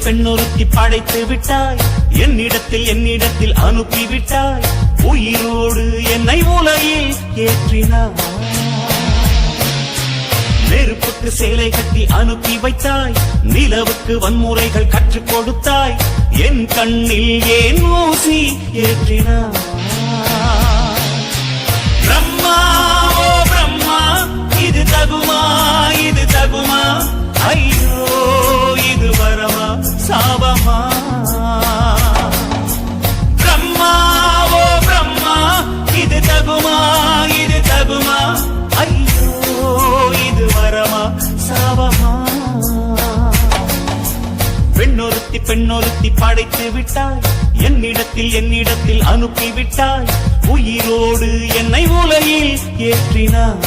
பெண்ணொருத்தி படைத்து விட்டாய், என்னிடத்தில் அனுப்பிவிட்டாய், உயிரோடு என்னை உலகில் ஏற்றினாய். நெருப்புக்கு சேலை கட்டி அனுப்பி வைத்தாய், நிலவுக்கு வன்முறைகள் கற்றுக் கொடுத்தாய், என் கண்ணில் ஏன் ஊசி ஏற்றினாய். பிரம்மா ஓ பிரம்மா, இது தகுமா இது தகுமா, ஐயோ இது வரமா சாபமா. பிரம்மா ஓ பிரம்மா, இது தகுமா இது தகுமா, ஐயோ இது வரமா சாபமா. பெண்ணொருத்தி படைத்து விட்டாய், என்னிடத்தில் அனுப்பிவிட்டாய், உயிரோடு என்னை உலகில் ஏற்றினாய்.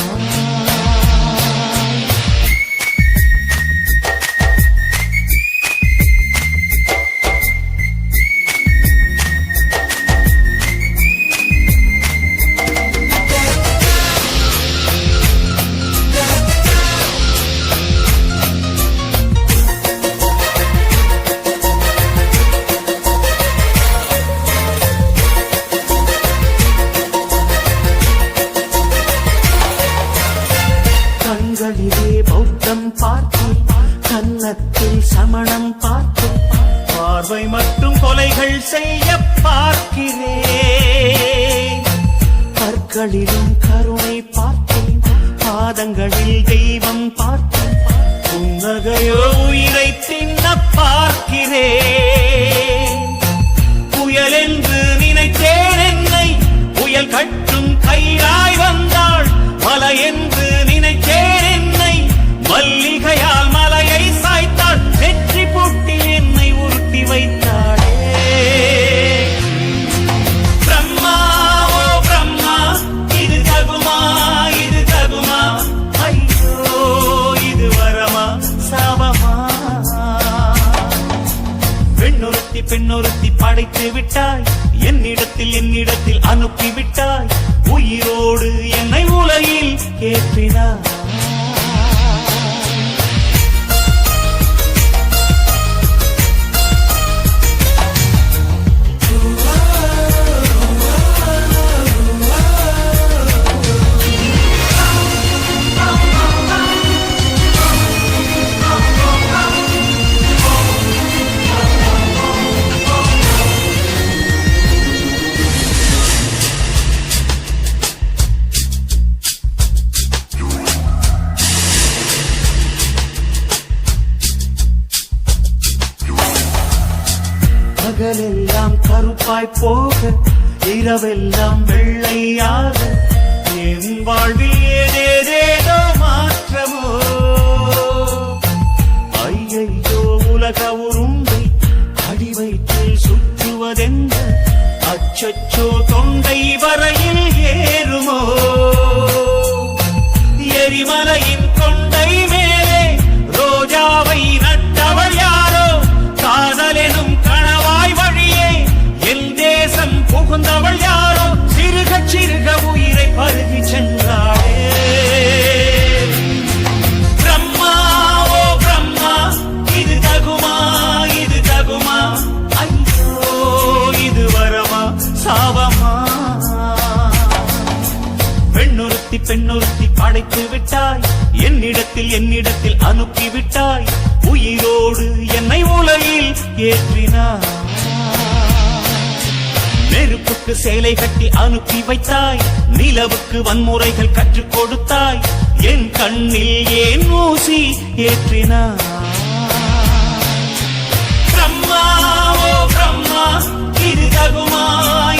கண்களிலே பௌத்தம் பார்த்தேன், கன்னத்தில் சமணம் பார்த்தேன், பார்வை மட்டும் கொலைகள் செய்ய பார்க்கிறேன். கற்களிலும் கருணை பார்த்தேன், பாதங்களில் தெய்வம் பார்த்தேன், புன்னகையோ உயிரை தின்ன பார்க்கிறேன். புயல் என்று நினைத்தேன் என்னை, புயல் கட்டும் கையாய் வந்தாள், மலை என்று நினைத்தேன் என்னை, மல்லிகையால் மலையை சாய்த்தாள், வெற்றி பூட்டில் என்னை உருட்டி வைத்தாளே. பிரம்மா ஓ பிரம்மா, இது தகுமா இது தகுமா, ஐயோ இது வரமா சாபமா. பெண்ணொருத்தி படைத்து விட்டாய், என்னிடத்தில் அனுப்பிவிட்டாய், உயிரோடு என்னை உலகில் ஏற்றினாய். பகலெல்லாம் கருப்பாய் போக, இரவெல்லாம் வெள்ளையாக, என் வாழ்வில் ஏதேதேதோ மாற்றமோ. ஐயையோ உலக உருண்டை அடிவயிற்றில் சுற்றுவதென்ற, அச்சச்சோ தொண்டை வரையில் ஏறுமோ. எரிமலையின் கொண்டை மேலே ரோஜாவை நட்டவள் யாரோ, காதலெனும் கணவாய் வழியே என் தேசம் புகுந்தவள் யாரோ, சிறுக சிறுக உயிரை பருகி சென்றாளே. பிரம்மா ஓ பிரம்மா, இது தகுமா இது தகுமா, ஐயோ இது வரமா சாபமா. பெண்ணொருத்தி படைத்து விட்டாய், என்னிடத்தில் அனுப்பிவிட்டாய், உயிரோடு என்னை உலகில் ஏற்றினாய். நெருப்புக்கு சேலை கட்டி அனுப்பி வைத்தாய், நிலவுக்கு வன்முறைகள் கற்றுக் கொடுத்தாய், என் கண்ணில் ஏன் ஊசி ஏற்றினாய். பிரம்மா ஓ பிரம்மா, இது தகுமா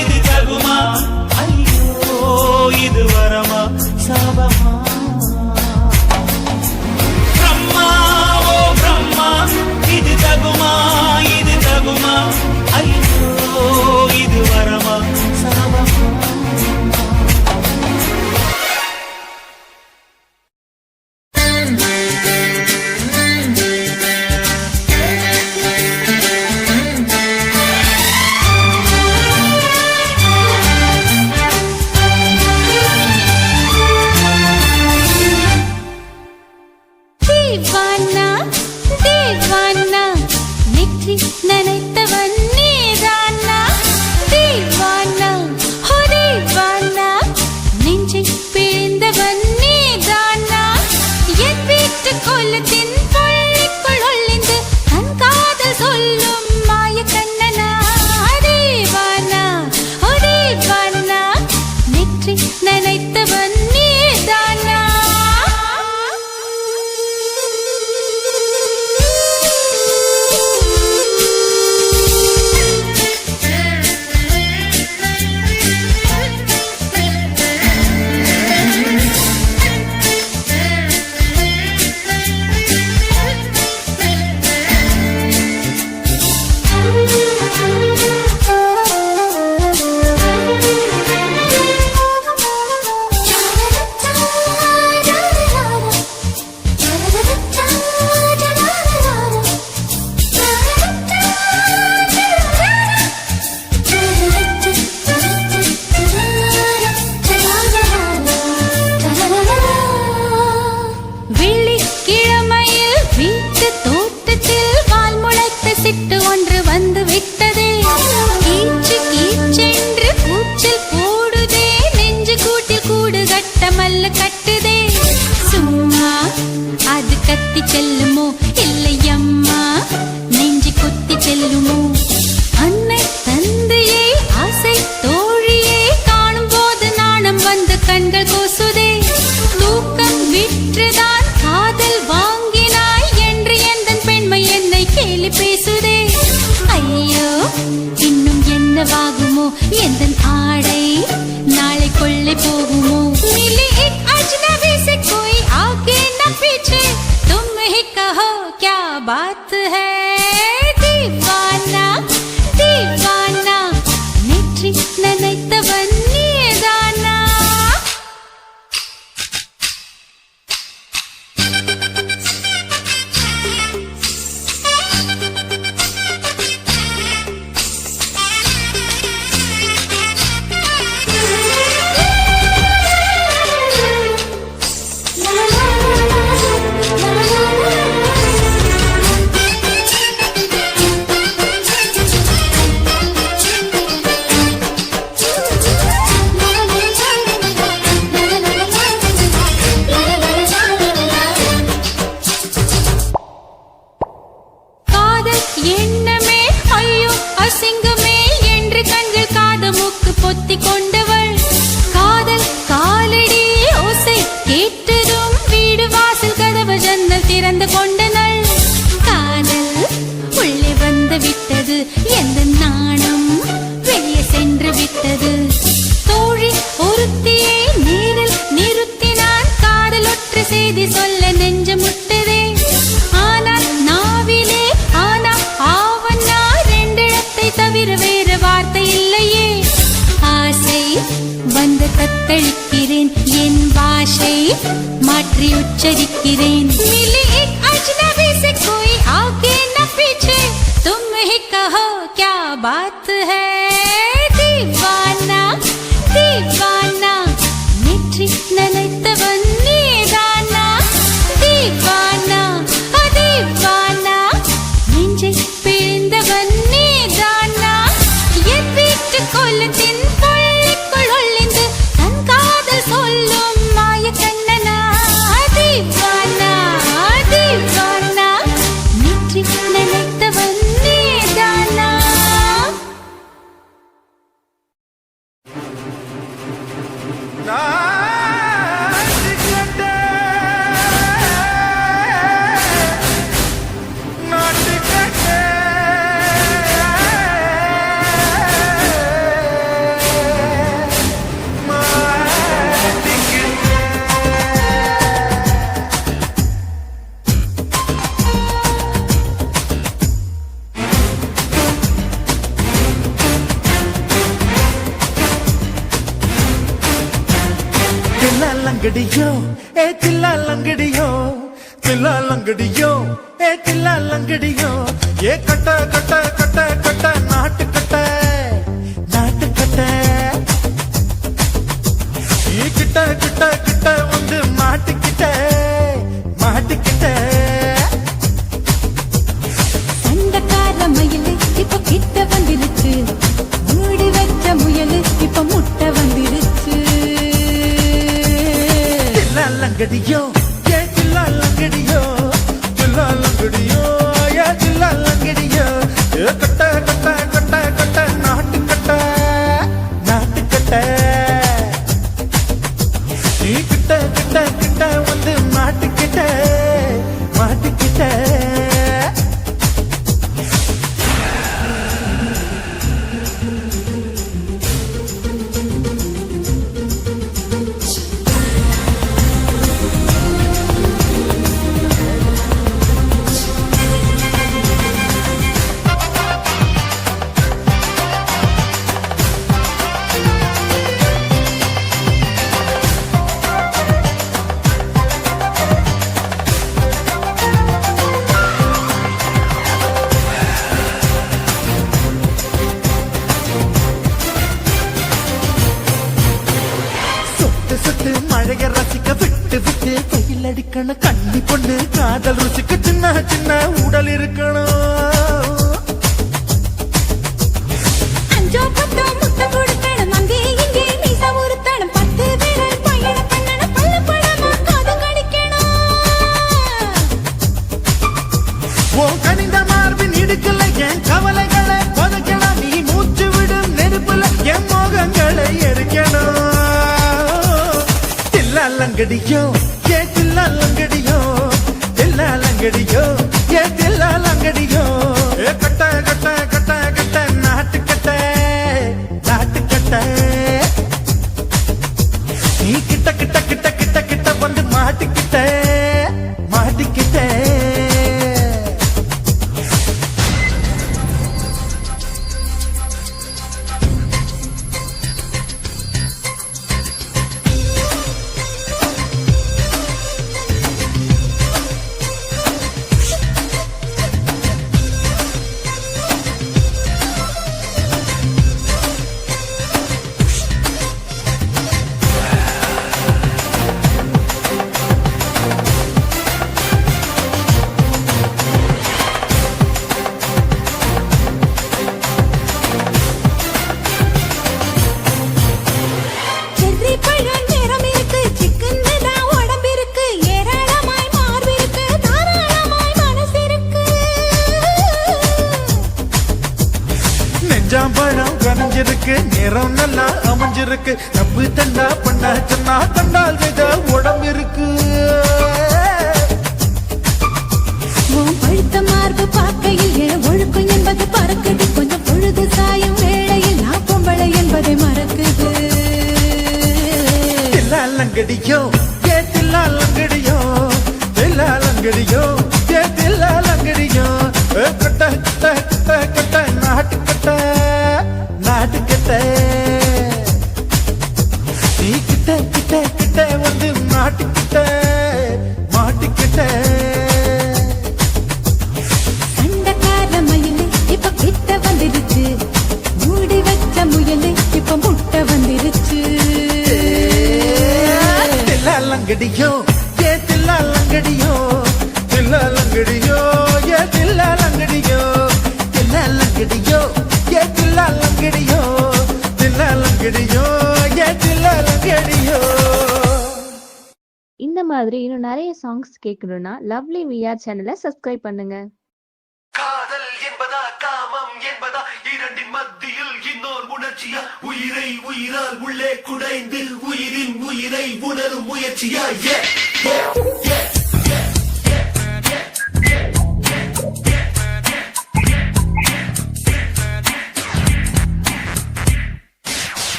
இது தகுமா, ஐயோ இது வரமா சாபமா. பிரம்மா ஓ பிரம்மா, இது தகுமா இது தகுமா, ஐயோ இது வரமா சாபமா. சுத்தி செல்லுமோ இல்லை அம்மா நெஞ்சு குத்தி செல்லுமோ அன்னை தந்தையே ஆசை தோழியே காணும் போது நாணம் வந்து கண்கள் கூசுதே தூக்கம் விற்றுதான் காதல் வாங்கினாய் என்று எந்தன் பெண்மை என்னை கேலி பேசுதே ஐயோ இன்னும் என்னவாகுமோ எந்தன் ஆடை நாளை கொள்ளை போகுமோ मिली एक अजनबी से कोई आगे न पीछे तुम ही कहो क्या बात है दीवाना दीवाना नेற்றி நினைத்தவன் நீதானா எண்ணமே ஐயோ அசிங்கமே என்று கண்கள் காதமுக்கு பொத்தி கொண்டவள் காதல் காலடி ஓசை கேட்டதும் வீடு வாசல் கதவு ஜன்னல் திறந்து கொண்டனள் காதல் உள்ளே வந்து விட்டது எந்த நாணம் வெளியே சென்று விட்டது தோழி ஒருத்தியை நேரில் நிறுத்தினான் காதல் ஒற்றை செய்தி சொல்ல நெஞ்சு முட்டதே ஆனால் நாவிலே ஆனா ஆவன்னா ரெண்டிடத்தை தவிர வேறு வார்த்தை இல்லையே ஆசை வந்து தத்தளிக்கிறேன் என் பாஷை மாற்றி உச்சரிக்கிறேன் मिली एक अजनबी से कोई आगे न पीछे तुम ही कहो क्या बात है दीवाना दीवाना नेற்றி நினைத்தவன் நீதானா दीवाना दीवाना நெஞ்சை பிழிந்தவன் நீதானா என் வீட்டு கொல்லத்தின் பள்ளிக்குள் ஒளிந்து தன் காதல் சொல்லும் மாய கண்ணனா दीवाना दीवाना நெற்றி நினைத்தவன் நீதானா லங்கடியோ ஏ தில்லா லங்கடியோ தில்லா லங்கடியோ ஏ தில்லா லங்கடியோ ஏ கட்ட கட்ட கட்ட கட்ட நாட்டு கட்ட நாட்டு கட்ட நீ கிட்ட கிட்ட கிட்ட வந்து மாட்டிக்கிட்ட மாட்டிக்கிட்ட சண்டக்கார மயிலு இப்ப கிட்ட வந்துருச்சு மூடி வச்ச முயலு இப்ப முட்டை வந்துருச்சு லங்கடியோ ஏ தில்லா லங்கடியோ தில்லா லங்கடியோ ஏ தில்லா லங்கடியோ ஏ கட்ட கட்ட கட்ட கட்ட நாட்டு கட்ட நாட்டு கட்ட நீ கிட்ட கிட்ட கிட்ட வந்து மாட்டிக்கிட்ட மாட்டிக்கிட்ட மழைய ரசிக்க விட்டு விட்டு கையில் அடிக்கணும் கண்ணி பொண்ணு காதல் ருசிக்க சின்ன சின்ன உடல் இருக்கணும் அஞ்சோ பத்தோ முட்டை கொடுக்கணும் அங்கே இங்கே மீச உருத்தணும் 10 விரல் பயணம் பண்ணணும் பல்ல படமா காது கடிக்கணும் தில்லாலங்கடியோ ஏ தில்லாலங்கடியோ தில்லாலங்கடியோ ஏ தில்லாலங்கடியோ ஏ கட்ட கட்ட கட்ட கட்ட நாட்டு கட்ட நாட்டு கட்ட நீ கிட்ட கிட்ட கிட்ட கிட்ட கிட்ட வந்து மாட்டிக்கிட்ட மாட்டிக்கிட்ட செர்ரி பழம் நிறம் இருக்கு சிக்கன்னு தான் உடம்பிருக்கு ஏராளமாய் மார்பிருக்கு தாராளமாய் மனசிருக்கு நெஞ்சாம்பழம் கனிஞ்சிருக்கு நிறம் நல்லா அமைஞ்சிருக்கு தப்பு தண்டா பண்ண சொன்னா கண்டால் செய்த உடம்பு இருக்கு உன் பழுத்த மார்பு பார்க்கையில் என் ஒழுக்கம் என்பது பறக்குது கொஞ்சம் பொழுது சாயும் வேளையில் நான் பொம்பளை என்பதை மறக்குது தில்லாலங்கடியோ ஏ தில்லாலங்கடியோ தில்லாலங்கடியோ ஏ தில்லாலங்கடியோ ஏ கட்ட கட்ட கட்ட கட்ட நாட்டு கட்ட நாட்டு கட்ட நீ கிட்ட கிட்ட கிட்ட வந்து மாட்டிக்கிட்ட மாட்டிக்கிட்ட சண்டைக்கார மயிலு இப்ப கிட்ட வந்துருச்சு மூடி வச்ச முயலு இப்ப முட்டை வந்துருச்சு தில்லாலங்கடியோ ஏ தில்லாலங்கடியோ தில்லாலங்கடியோ ஏ தில்லாலங்கடியோ தில்லாலங்கடியோ ஏ தில்லாலங்கடியோ தில்லாலங்கடியோ ஏ தில்லாலங்கடியோ இந்த மாதிரி இன்னும் நிறைய சாங்ஸ் கேட்கணும்னா லவ்லி விஆர் சேனலை சப்ஸ்கிரைப் பண்ணுங்க. காதல் என்பதா காமம் என்பதா இரண்டின் மத்தியில் இன்னொரு உணர்ச்சியா உயிரை உயிரால் உள்ளே குடைந்து உயிரின் உயிரை உணரும் முயற்சியா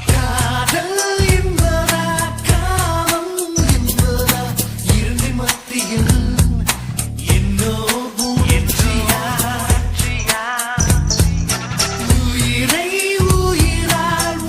காதல் என்பதா காமம் என்பதா இரண்டின் மத்தியில் இன்னொரு உணர்ச்சியா உயிரை உயிரால்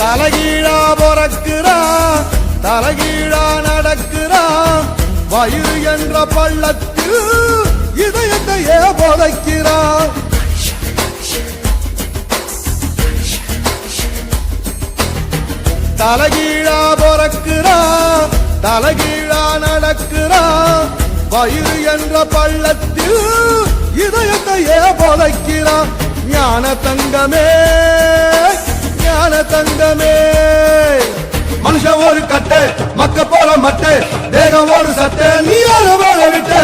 தலைகீழா பொறக்கிறான் தலைகீழா நடக்கிறான் வயிறு என்ற பள்ளத்தில் இதயத்தையே புதைக்கிறான் தலைகீழா பொறக்கிறான் தலைகீழா நடக்கிறான் வயிறு என்ற பள்ளத்தில் இதயத்தையே புதைக்கிறான் ஞான தங்கமே ஞான தங்கமே மனுஷன் ஒரு கட்டு மக்க போல மட்டு தேகம் ஒரு சட்டை நீ யார வாழ விட்டு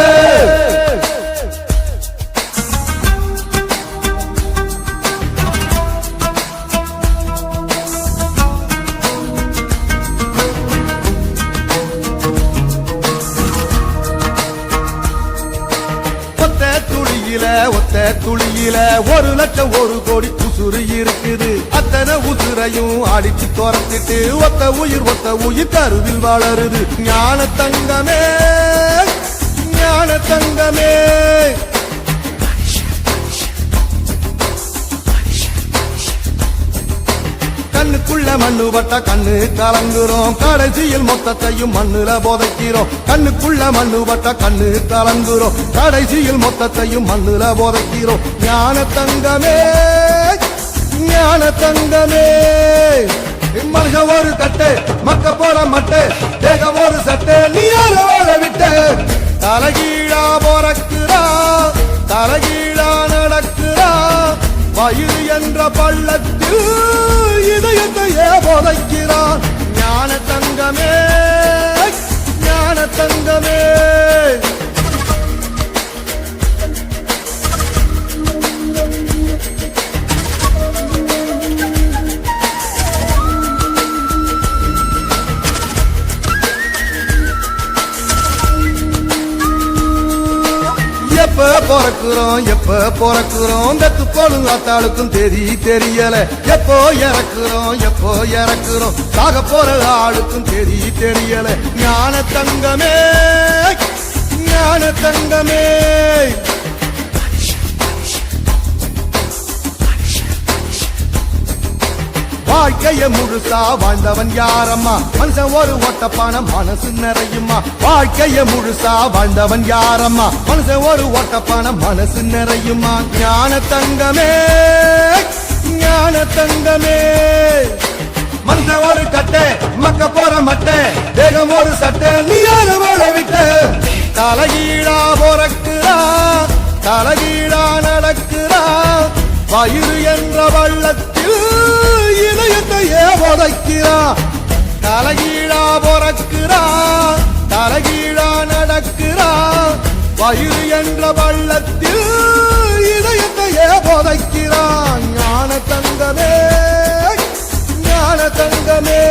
ஒத்த துளியில 1 லட்சம் 1 கோடி உசுறு இருக்குது அத்தனை உசுரையும் அடிச்சு துரத்திட்டு ஒத்த உயிர் கருவில் வளருது ஞான தங்கமே ஞான தங்கமே கண்ணுக்குள்ள மண்ணு பட்டா கண்ணு கலங்குறோம் கடைசியில் மொத்தத்தையும் மண்ணுல போதைக்கிறோம் கண்ணுக்குள்ள மண்ணு பட்டா கண்ணு கலங்குறோம் கடைசியில் மொத்தத்தையும் மண்ணுல போதைக்கிறோம் ஞான தங்கமே ஞான தங்கமே மனுஷன் ஒரு கட்டு மக்க போற மட்டு தேகம் ஒரு சட்டை நீ யார வாழ விட்டு தலைகீழா பொறக்கிறா தலைகீழா நடக்கிறா வயிறு என்ற பள்ளத்தில் இதயத்தையே புதைக்கிறான் ஞான தங்கமே ஞான தங்கமே எப்ப பிறக்கிறோம் தத்து போலும் ஆத்தாளுக்கும் தெரியல எப்போ இறக்குறோம் சாக போற ஆளுக்கும் தெரியல ஞான தங்கமே ஞான தங்கமே வாழ்க்கைய முழுசா வாழ்ந்தவன் யாரம்மா மனுஷன் ஒரு ஓட்டப்பான மனசு நிறையுமா வாழ்க்கைய முழுசா வாழ்ந்தவன் யாரம்மா மனுஷன் ஒரு ஓட்டப்பான மனசு நிறையுமா ஞான தங்கமே ஞான தங்கமே மனுஷன் ஒரு கட்டை மக்க போற மட்டை தேகம் ஒரு சட்டை நீ யார வாழ விட்டு தலைகீழா பொறக்கிறா தலைகீழா நடக்கிறா வயிறு என்ற வள்ளத்தில் இதயத்தையே புதைக்கிறா தலைகீழா பொறக்கிறா தலைகீழா நடக்கிறா வயிறு என்ற வள்ளத்தில் இதயத்தையே புதைக்கிறா ஞான தங்கமே ஞான தங்கமே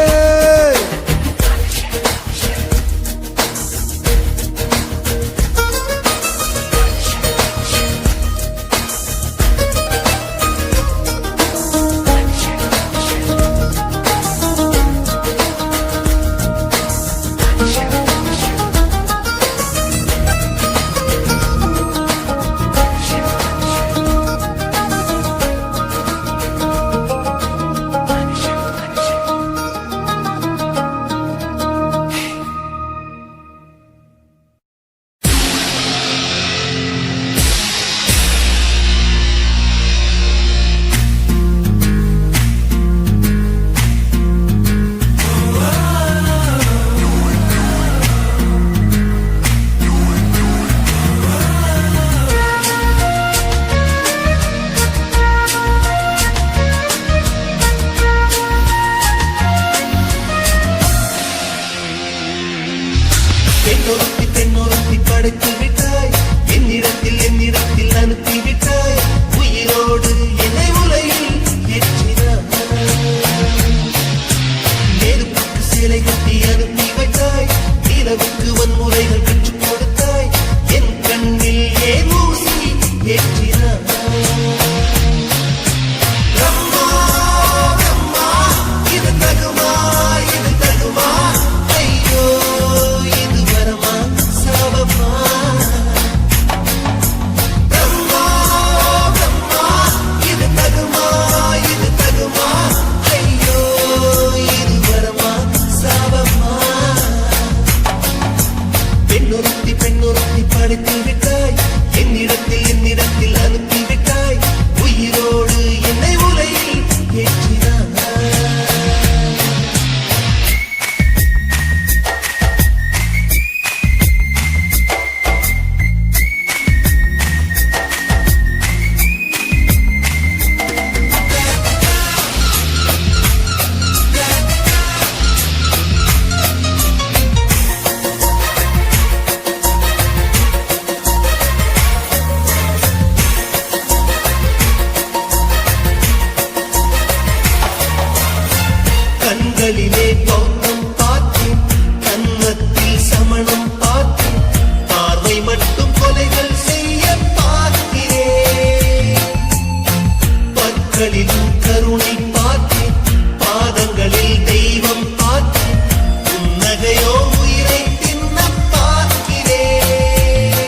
கண்களிலும் கருணை பார்த்தேன், பாதங்களில் தெய்வம் பார்த்தேன், புன்னகையோ உயிரை தின்ன பார்க்கிறேன்.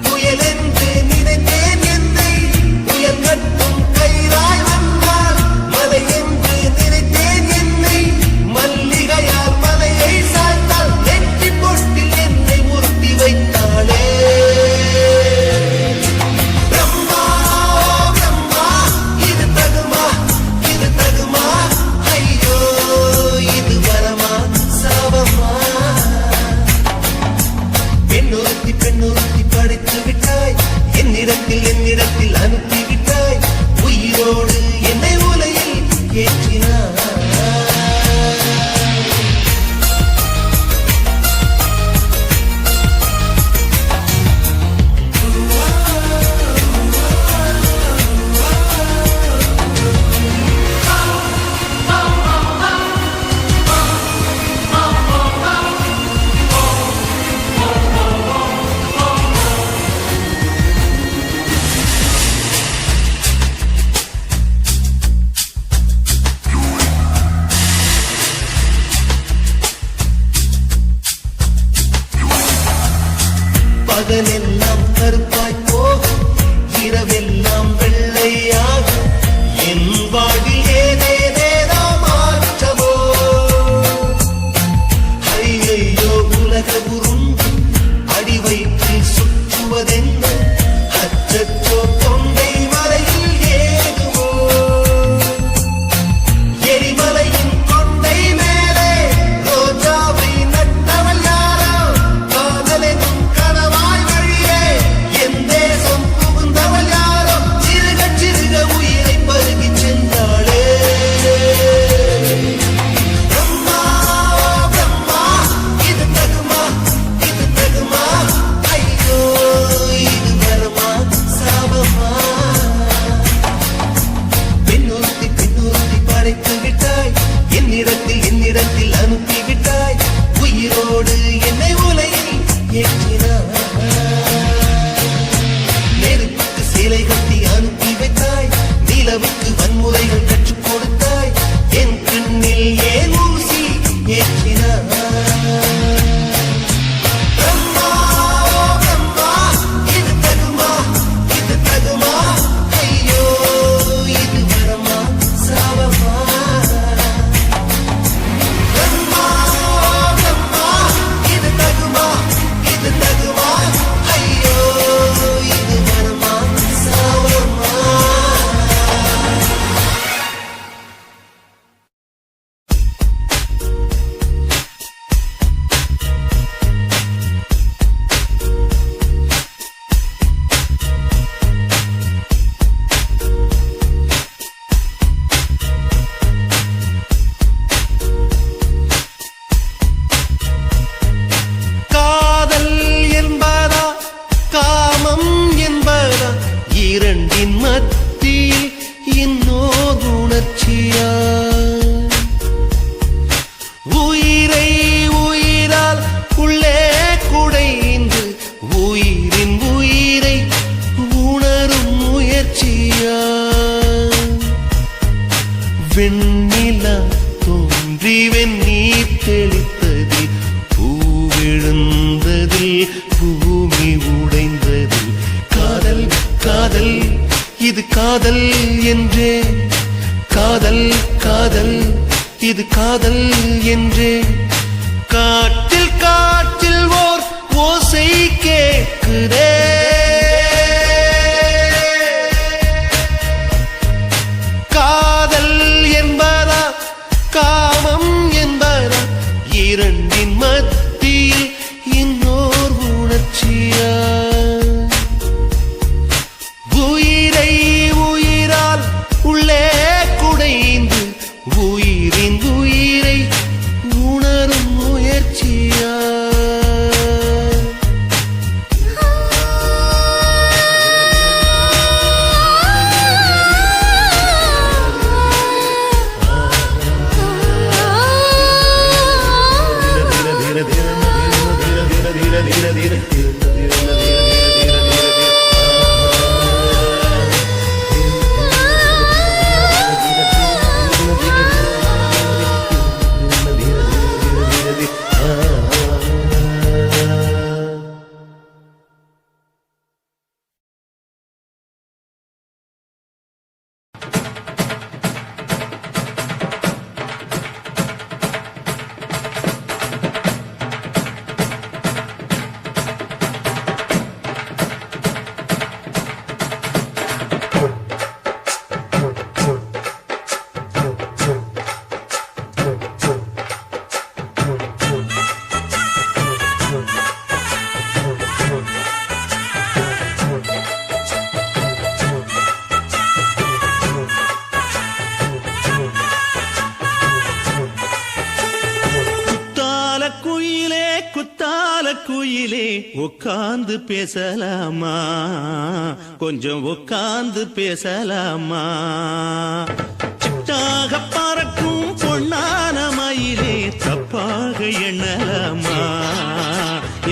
புயலென்று நினைத்தேன் என்னை புயல் கட்டும் கயிறாய் வந்தார், மலை என்று நினைத்தேன் என்னை மல்லிகையால் மலையை சாய்த்தால், நெற்றி பொட்டில் என்னை உறுத்தி வைத்தாளே. பிரம்மா பிரம்மா இது தகுமா, இது தகுமா, ஐயோ இது வரமா சாபமா. பெண்ணுறுத்தி பெண்ணுறுத்தி படைத்து விட்டாய், என்னிடத்தில் அனுப்பி விட்டாய், உயிரோடு என்னை உலையில் ஏற்றினாய். பகலெல்லாம் கருப்பாய் போகும், இரவெல்லாம் வெள்ளையாகும், என் வாழ்வில் ஏதேதேதோ மாற்றமோ. ஐயையோ உலக உருண்டு அடி வயிற்றில் சுற்றுவதென்ன, அச்சச்சோ தொண்டை மலையில் ஏகுமோ. எரிமலையின் கொண்டை மேலே ரோஜாவை நட்டவள் யாரோ, காதலெனும் கனவாய் வழியே என் தேசம் புகுந்தவள் யாரோ, சிறுக சிறுக உயிரை பருகிச் சென்றாளே. பிரம்மா பிரம்மா இது தகுமா, இது தகுமா, ஐயோ இது வரமா சாபமா. பெண்ணுறுத்தி பெண்ணுறுத்தி படைத்து விட்டாய், என்னிடத்தில் அனுப்பி விட்டாய், உயிரோடு என்னை உலையில் ஏற்றினாய். நெருப்புக்கு சேலை கட்டி அனுப்பி வைத்தாய், நிலவுக்கு வன்முறைகள் கற்றுக் கொடுத்தாய், என் கண்ணில் ஏன் ஊசி ஏற்றினாய். பிரம்மா பிரம்மா இது தகுமா, இது தகுமா, ஐயோ இது வரமா சாபமா. பிரம்மா பிரம்மா இது தகுமா, இது தகுமா, ஐயோ இது வரமா சாபமா. காதல் என்பதா காமம் என்பதா, இரண்டின் மத்தியில் இன்னோர் உணர்ச்சியா. உயிரை உயிரால் உள்ளே குடைந்து உயிரின் உயிரை உணரும் முயற்சியா. வெண்ணிலா தோன்றி வெந்நீர் தெளித்ததில் பூவிழுந்ததில் பூமி உடைந்ததில், காதல் காதல் இது காதல் என்றே, காதல் காதல் இது காதல் என்றே. காற்றில் காற்றில் ஓர் ஓசை கேட்குதே, காதல் என்பதா காமம் என்பதா, இரண்டின் மத்தியில் இன்னோர் உணர்ச்சியா. உயிரை உயிரால் உள்ளே குடைந்து உயிரின் உயிரை உணரும் முயற்சியா. ஆ குயிலே உட்கார்ந்து பேசலாமா கொஞ்சம் உட்கார்ந்து பேசலாமா சிட்டாக பறக்கும் பொன்னான மயிலே தப்பாக எண்ணலாமா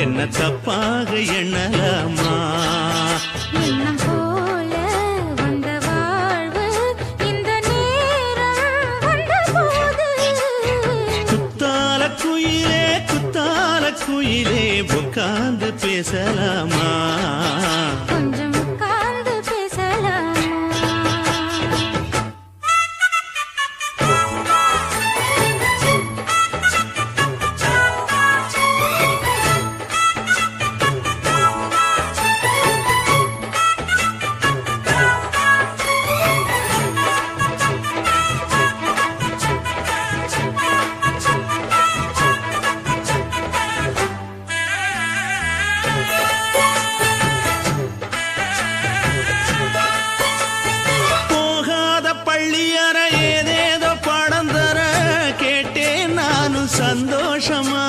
என்ன தப்பாக எண்ணலாமா எண்ணம் போல வந்த வாழ்வு இந்த நேரம் வந்தபோது குத்தால குயிலே உட்கார்ந்து பேசலாமா கொஞ்சம் உட்கார்ந்து பேசலாமா சந்தோஷமா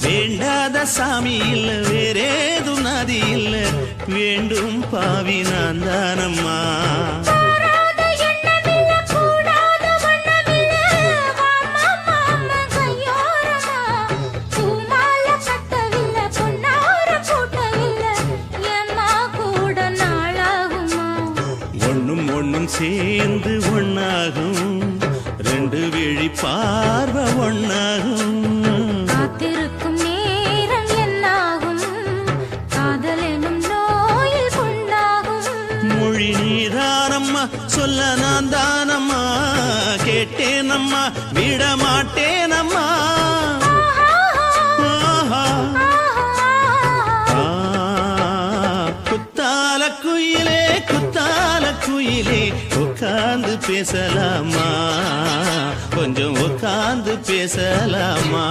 வேண்டாத சாமி இல்ல வேறேது நதி இல்ல வேண்டும் பாவி நான் தானம்மா ஒண்ணும் ஒண்ணும் சேர்ந்து ஒண்ணாகும் ரெண்டு விழி பார்வை ஒண்ணாகும் காத்திருக்கும் நேரம் என்னாகும் காதல் எனும் நோயில் கொண்டாகும் மொழி நீதானம்மா சொல்ல நான் தானம்மா கேட்டேனம்மா விட மாட்டேனம்மா குத்தால குயிலே உட்கார்ந்து பேசலாமா கொஞ்சம் உட்கார்ந்து பேசலாமா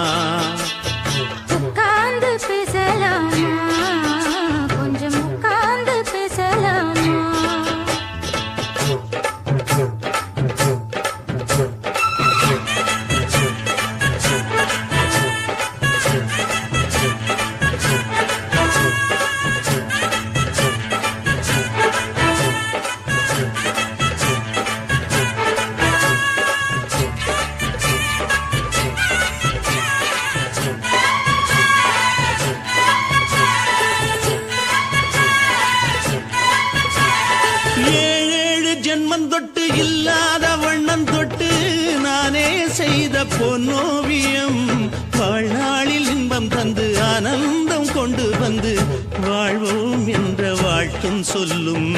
உட்கார்ந்து பேசலாமா கொஞ்சம் உட்கார்ந்து பேசலாமா ஜென்மம் தொட்டு இல்லாத வண்ணம் தொட்டு நானே செய்த பொன்னோவியம் வாழ்நாளில் இன்பம் தந்து ஆனந்தம் கொண்டு வந்து வாழ்வோம் என்ற வாழ்த்தும் சொல்லும்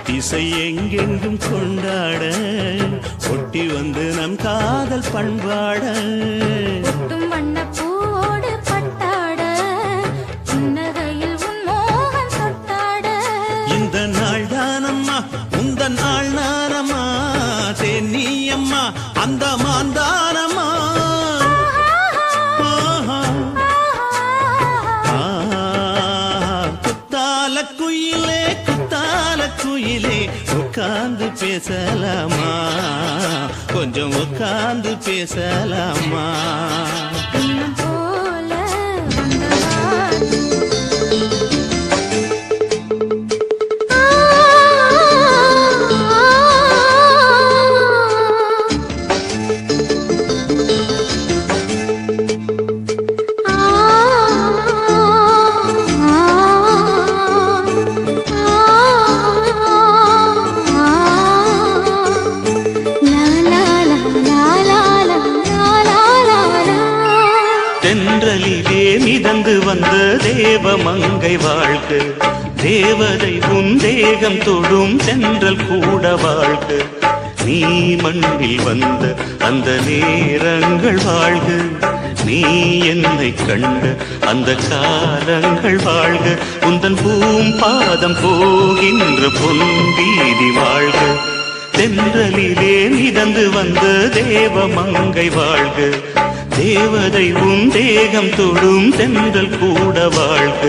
திசை எங்கெங்கும் கொண்டாட ஒட்டி வந்து நம் காதல் பண்பாட வண்ண பூவோடு பட்டாட புன்னகையில் உன் மோகம் தொட்டாட இந்த நாள் தானம்மா உந்த நாள் நானம்மா தென்னியம்மா அந்த மாந்தானம்மா குயிலே உட்கார்ந்து பேசலாமா கொஞ்சம் உட்கார்ந்து பேசலாமா போல வந்தவா தென்றலிலே மிதந்து வந்த தேவமங்கை வாழ்க தேவதை உன் தேகம் தொடும் தென்றல் கூட வாழ்க நீ மண்ணில் வந்த அந்த நேரங்கள் வாழ்க நீ என்னை கண்ட அந்த காலங்கள் வாழ்க உந்தன் பூம்பாதம் போகின்ற பொன்வீதி வாழ்க தென்றலிலே மிதந்து வந்த தேவமங்கை வாழ்க தேவதை உன் தேகம் தொடும் தென்றல் கூட வாழ்க.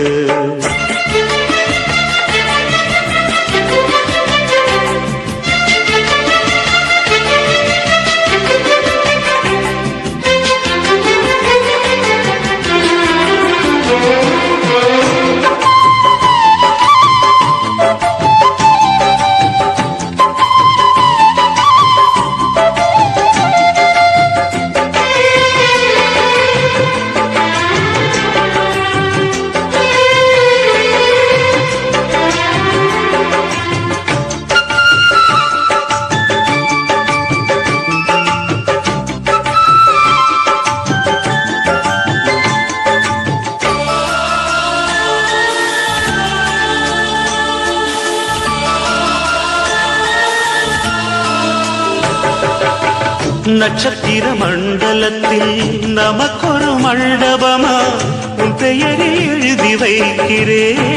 நட்சத்திர மண்டலத்தில் நமக்கொரு மண்டபமா உன் பெயரை எழுதி வைக்கிறேன்,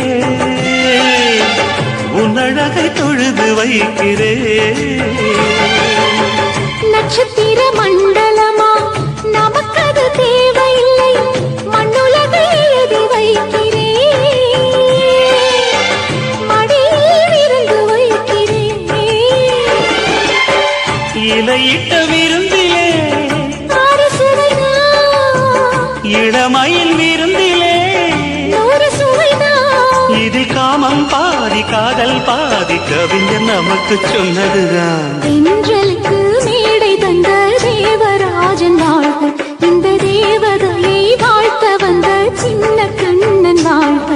உன் அழகை தொழுது வைக்கிறேன். நட்சத்திர மண்டலமா நமக்கது தேவையில்லை, மண்ணுலகை எழுதி வைக்கிறேன், மடியில் இருந்து வைக்கிறேன். இலையிட்ட விருந்திலே இளமயில் விருந்திலே இது காமம் பாதி காதல் பாதி கவிஞர் நமக்கு சொன்னதுதான். தென்றலுக்கு மேடை தந்த தேவராஜன் வாழ்க, இந்த தேவதையை வாழ்த்த வந்த சின்ன கண்ணன் வாழ்க.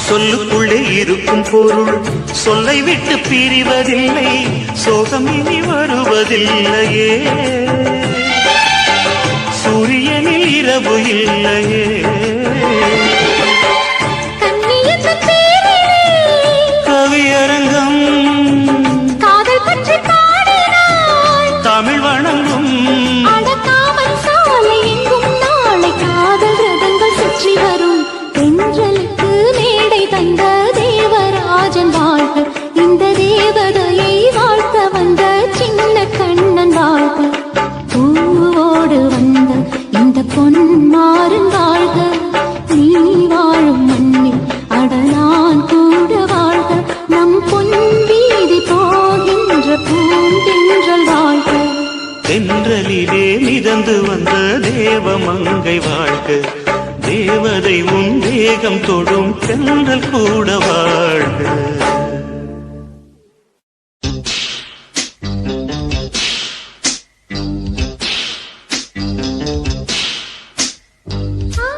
சொல்லுக்குள்ளே இருக்கும் பொருள் சொல்லை விட்டு பிரிவதில்லை, சோகம் இனி வருவதில்லையே, சூரியனில் இரவு இல்லையே. கவியரங்கம் காதல் பற்றி பாடினாள், தமிழ் வணங்கும் அடக்காமல் சாலை எங்கும் நாளை காதல் ரதங்கள் சுற்றி வரும். தென்றலுக்கு மேடை தந்த தேவராஜன் வாழ்க, இந்த தேவதையை வாழ்த்த வந்த சின்ன கண்ணன் வாழ்க. பூவோடு வந்த இந்த பொன்மாறன் வாழ்க, நீ வாழும் மண்ணில் அடலான் கூட வாழ்க, நம் பொன் வீதி போகின்ற பூந்தென்றல் வாழ்க. தென்றலிலே மிதந்து வந்த தேவமங்கை வாழ்க, தேவதை உன் தேகம் தொடும் தென்றல் கூட வாழ்க. ஆ